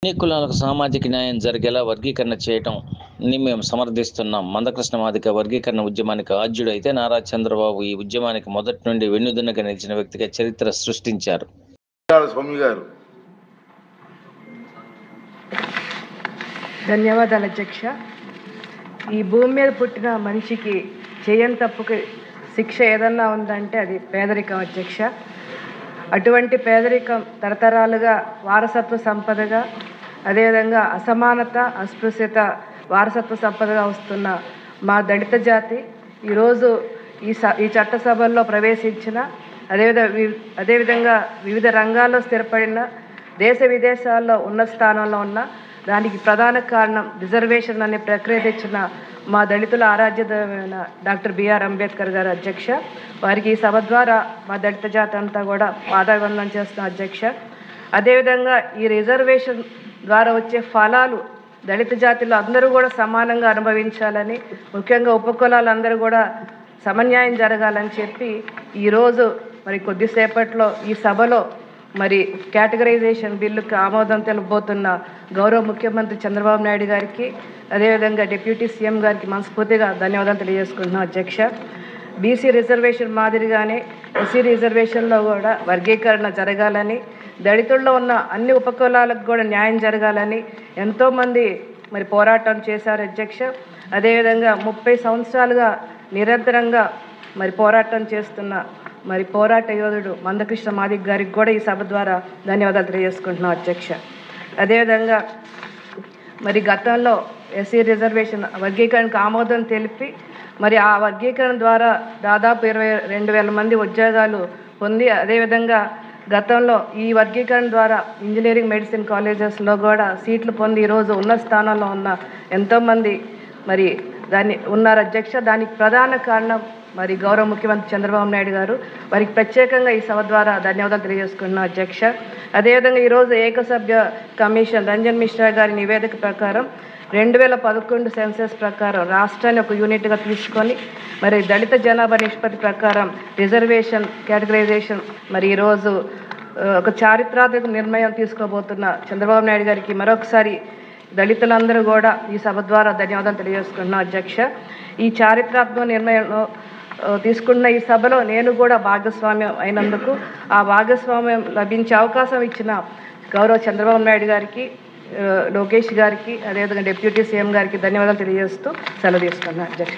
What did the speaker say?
అన్ని కులాలకు సామాజిక న్యాయం జరిగేలా వర్గీకరణ చేయటంని మేము సమర్థిస్తున్నాం. మందకృష్ణ మాదిగ వర్గీకరణ ఉద్యమానికి ఆద్యుడు అయితే నారా చంద్రబాబు ఈ ఉద్యమానికి మొదటి నుండి వెన్నుదన్నుగా నిలిచిన వ్యక్తిగా చరిత్ర సృష్టించారు. స్వామి గారు ధన్యవాదాలు అధ్యక్ష. ఈ భూమి మీద పుట్టిన మనిషికి చేయని తప్పుకి శిక్ష ఏదన్నా ఉందంటే అది పేదరికం అధ్యక్ష. అటువంటి పేదరికం తరతరాలుగా వారసత్వ సంపదగా, అదేవిధంగా అసమానత అస్పృశ్యత వారసత్వ సంపదగా వస్తున్న మా దళిత జాతి ఈరోజు ఈ చట్టసభల్లో ప్రవేశించిన, అదేవిధంగా వివిధ రంగాల్లో స్థిరపడిన, దేశ విదేశాల్లో ఉన్నత స్థానంలో ఉన్న దానికి ప్రధాన కారణం రిజర్వేషన్ అనే ప్రక్రియ తెచ్చిన మా దళితుల ఆరాధ్యమైన డాక్టర్ బిఆర్ అంబేద్కర్ గారు అధ్యక్ష. వారికి ఈ సభ ద్వారా మా దళిత జాతి అంతా కూడా పాదాభివందనం చేస్తున్నాం అధ్యక్ష. అదేవిధంగా ఈ రిజర్వేషన్ ద్వారా వచ్చే ఫలాలు దళిత జాతిలో అందరూ కూడా సమానంగా అనుభవించాలని, ముఖ్యంగా ఉపకులాలందరూ కూడా సమన్యాయం జరగాలని చెప్పి ఈరోజు మరి కొద్దిసేపట్లో ఈ సభలో మరి కేటగరైజేషన్ బిల్లుకి ఆమోదం తెలుపబోతున్న గౌరవ ముఖ్యమంత్రి చంద్రబాబు నాయుడు గారికి, అదేవిధంగా డిప్యూటీ సీఎం గారికి మనస్ఫూర్తిగా ధన్యవాదాలు తెలియజేసుకుంటున్నాం అధ్యక్ష. బీసీ రిజర్వేషన్ మాదిరిగానే ఎస్సీ రిజర్వేషన్లో కూడా వర్గీకరణ జరగాలని, దళితుల్లో ఉన్న అన్ని ఉపకులాలకు కూడా న్యాయం జరగాలని ఎంతోమంది మరి పోరాటం చేశారు అధ్యక్ష. అదేవిధంగా 30 సంవత్సరాలుగా నిరంతరంగా మరి పోరాటం చేస్తున్న మరి పోరాట యోధుడు మందకృష్ణ మాదిగ గారికి కూడా ఈ సభ ద్వారా ధన్యవాదాలు తెలియజేసుకుంటున్నాం అధ్యక్ష. అదేవిధంగా మరి గతంలో ఎస్సీ రిజర్వేషన్ వర్గీకరణకు ఆమోదం తెలిపి మరి ఆ వర్గీకరణ ద్వారా దాదాపు 22,000 మంది ఉద్యోగాలు పొంది, అదేవిధంగా గతంలో ఈ వర్గీకరణ ద్వారా ఇంజనీరింగ్ మెడిసిన్ కాలేజెస్లో కూడా సీట్లు పొంది ఈరోజు ఉన్న స్థానంలో ఉన్న ఎంతోమంది మరి దాన్ని ఉన్నారు అధ్యక్ష. దానికి ప్రధాన కారణం మరి గౌరవ ముఖ్యమంత్రి చంద్రబాబు నాయుడు గారు. వారికి ప్రత్యేకంగా ఈ సభ ద్వారా ధన్యవాదాలు తెలియజేసుకుంటున్నాం అధ్యక్ష. అదేవిధంగా ఈరోజు ఏకసభ్య కమిషన్ రంజన్ మిశ్రా గారి నివేదిక ప్రకారం 2011 సెన్సెస్ ప్రకారం రాష్ట్రాన్ని ఒక యూనిట్గా తీసుకొని మరి దళిత జనాభా నిష్పత్తి ప్రకారం రిజర్వేషన్ కేటగరైజేషన్ మరి ఈరోజు ఒక చారిత్రాత్మక నిర్ణయం తీసుకోబోతున్న చంద్రబాబు నాయుడు గారికి మరొకసారి దళితులందరూ కూడా ఈ సభ ద్వారా ధన్యవాదాలు తెలియజేసుకుంటున్నాం అధ్యక్ష. ఈ చారిత్రాత్మక నిర్ణయంలో తీసుకున్న ఈ సభలో నేను కూడా భాగస్వామ్యం అయినందుకు, ఆ భాగస్వామ్యం లభించే అవకాశం ఇచ్చిన గౌరవ చంద్రబాబు నాయుడు గారికి, లోకేష్ గారికి, అదేవిధంగా డిప్యూటీ సీఎం గారికి ధన్యవాదాలు తెలియజేస్తూ సెలవు తీసుకున్నాను అధ్యక్ష.